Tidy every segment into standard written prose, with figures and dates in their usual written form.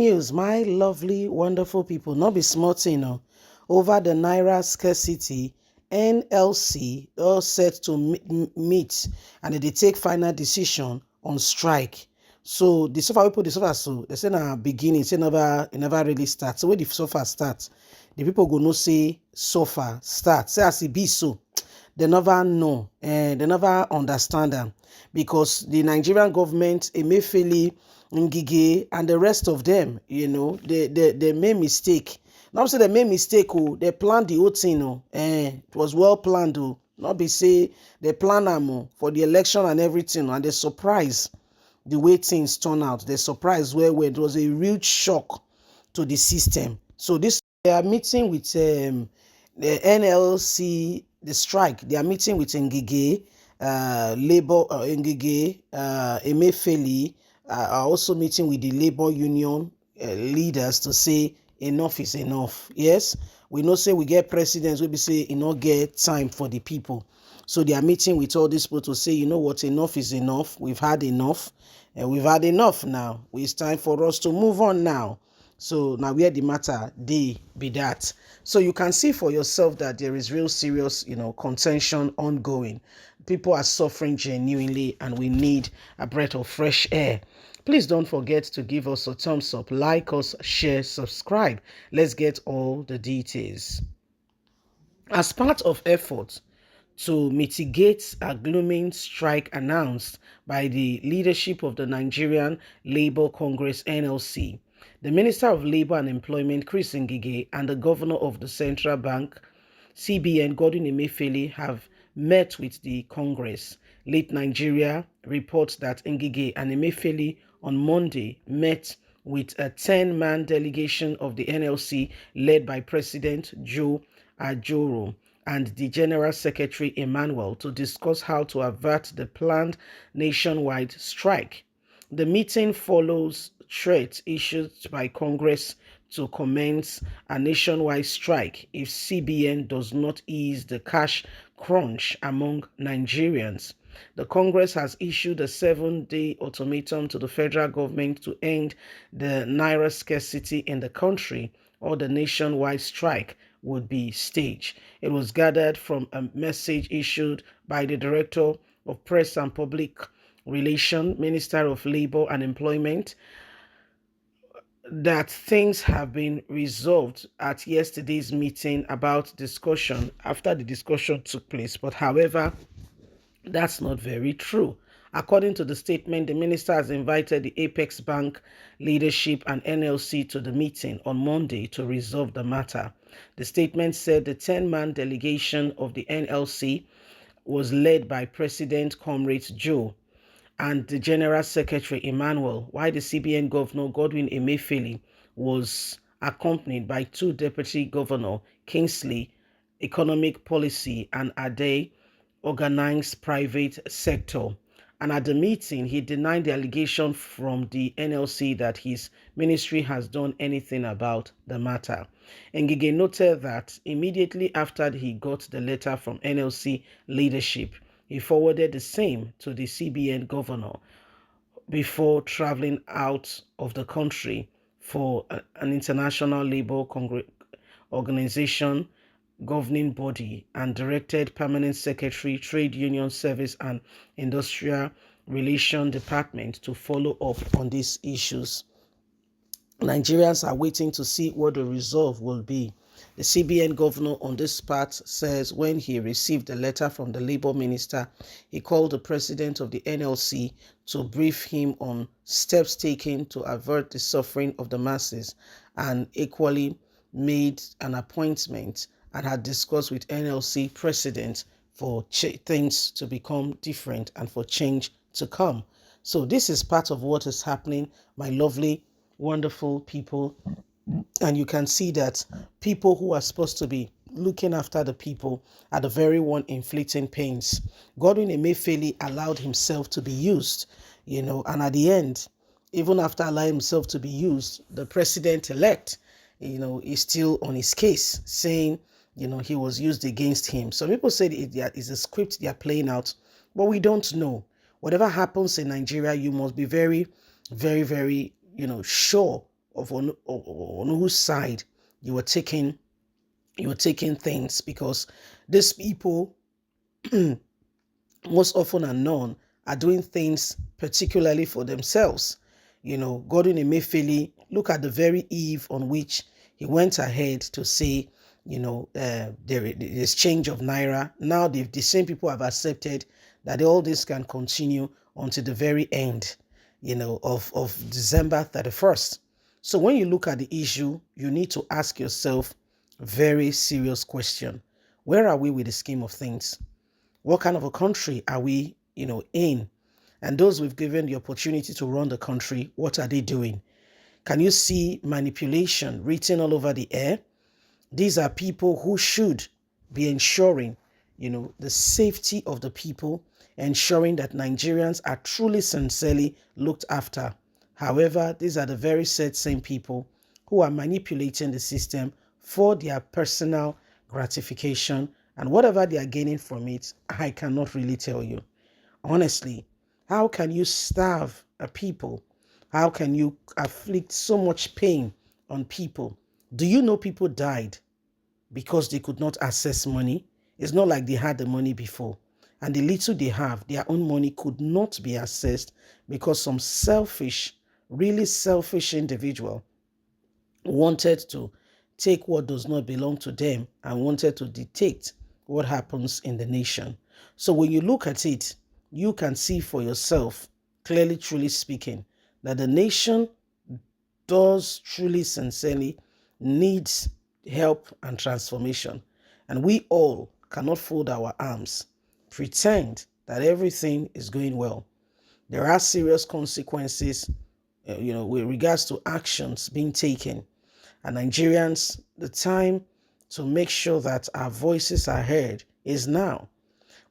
news, my lovely, wonderful people. Not be smart, over the Naira scarcity, NLC all set to meet and they take final decision on strike. So the suffer people, the suffer so they say na beginning, say it never really start. So when the suffer start, the people go no say suffer start. Say as it be so, they never know and they never understand them because the Nigerian government, Emefiele, Ngige, and the rest of them, they made mistake. Not say they made mistake, they planned the whole thing, it was well planned, not be say they plan them for the election and everything, and they surprise the way things turn out. They surprise where it was a real shock to the system. So they are meeting with the NLC, the strike. They are meeting with Ngige, Labor, Ngige, Emefiele, are also meeting with the labor union leaders to say enough is enough. Yes, we know say we get presidents, we be say not get time for the people. So they are meeting with all these people to say, you know what, enough is enough. We've had enough, and we've had enough now. It's time for us to move on now. So now where the matter they be that. So you can see for yourself that there is real serious, contention ongoing. People are suffering genuinely and we need a breath of fresh air. Please don't forget to give us a thumbs up, like us, share, subscribe. Let's get all the details. As part of efforts to mitigate a glooming strike announced by the leadership of the Nigerian Labour Congress NLC, the Minister of Labour and Employment, Chris Ngige, and the Governor of the Central Bank, CBN, Godwin Emefiele, have met with the Congress. Late Nigeria reports that Ngige and Emefiele on Monday met with a 10-man delegation of the NLC led by President Joe Ajoro and the General Secretary Emmanuel to discuss how to avert the planned nationwide strike. The meeting follows threats issued by Congress to commence a nationwide strike if CBN does not ease the cash crunch among Nigerians. The Congress has issued a 7-day ultimatum to the federal government to end the Naira scarcity in the country, or the nationwide strike would be staged. It was gathered from a message issued by the Director of Press and Public Relations, Minister of Labour and Employment, that things have been resolved at yesterday's meeting about discussion after the discussion took place. But however, that's not very true. According to the statement, the minister has invited the Apex Bank leadership and NLC to the meeting on Monday to resolve the matter. The statement said the 10-man delegation of the NLC was led by President Comrade Joe and the General Secretary Emmanuel, while the CBN Governor Godwin Emefiele was accompanied by two Deputy Governor Kingsley, Economic Policy, and Ade, Organized Private Sector. And at the meeting, he denied the allegation from the NLC that his ministry has done anything about the matter. Ngige noted that immediately after he got the letter from NLC leadership, he forwarded the same to the CBN governor before traveling out of the country for an international labor organization governing body and directed Permanent Secretary, Trade Union Service and Industrial Relations Department to follow up on these issues. Nigerians are waiting to see what the resolve will be. The CBN governor on this part says when he received a letter from the Labour Minister, he called the president of the NLC to brief him on steps taken to avert the suffering of the masses, and equally made an appointment and had discussed with NLC president for things to become different and for change to come. So this is part of what is happening, my lovely, wonderful people. And you can see that people who are supposed to be looking after the people are the very one inflicting pains. Godwin Emefiele allowed himself to be used, and at the end, even after allowing himself to be used, the president-elect, is still on his case, saying, he was used against him. So people say it is a script they are playing out, but we don't know. Whatever happens in Nigeria, you must be very, very, very, sure on whose side you were taking things, because these people most often are known are doing things particularly for themselves. Gordon Emefiele, look at the very eve on which he went ahead to say, there is change of naira. Now the same people have accepted that all this can continue until the very end, of December 31st. So when you look at the issue, you need to ask yourself a very serious question. Where are we with the scheme of things? What kind of a country are we, in? And those we've given the opportunity to run the country, what are they doing? Can you see manipulation written all over the air? These are people who should be ensuring, the safety of the people, ensuring that Nigerians are truly, sincerely looked after. However, these are the very same people who are manipulating the system for their personal gratification, and whatever they are gaining from it, I cannot really tell you. Honestly, how can you starve a people? How can you afflict so much pain on people? Do you know people died because they could not access money? It's not like they had the money before. And the little they have, their own money, could not be accessed because some selfish, really selfish individual wanted to take what does not belong to them and wanted to dictate what happens in the nation. So when you look at it, you can see for yourself, clearly, truly speaking, that the nation does truly, sincerely needs help and transformation. And we all cannot fold our arms, pretend that everything is going well. There are serious consequences, with regards to actions being taken. And Nigerians, the time to make sure that our voices are heard is now.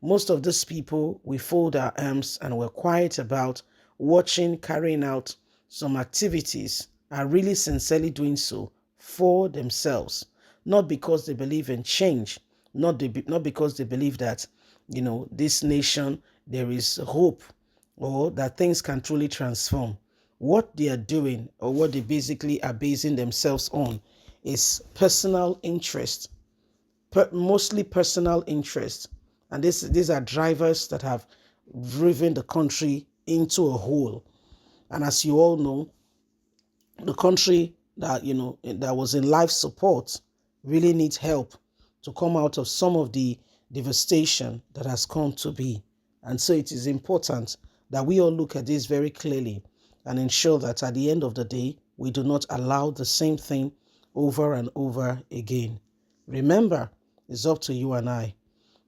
Most of these people, we fold our arms and we're quiet about watching, carrying out some activities, are really sincerely doing so for themselves, not because they believe in change, not because they believe that, this nation, there is hope or that things can truly transform. What they are doing, or what they basically are basing themselves on, is personal interest, mostly personal interest. And these are drivers that have driven the country into a hole. And as you all know, the country that, that was in life support really needs help to come out of some of the devastation that has come to be. And so it is important that we all look at this very clearly and ensure that at the end of the day, we do not allow the same thing over and over again. Remember, it's up to you and I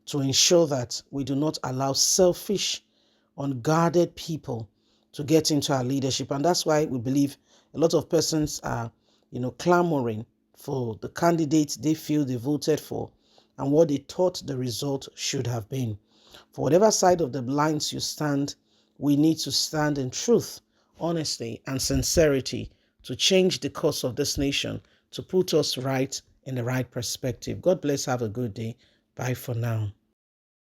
to ensure that we do not allow selfish, unguarded people to get into our leadership. And that's why we believe a lot of persons are, clamoring for the candidates they feel they voted for and what they thought the result should have been. For whatever side of the lines you stand, we need to stand in truth, honesty, and sincerity to change the course of this nation, to put us right in the right perspective. God bless. Have a good day. Bye for now.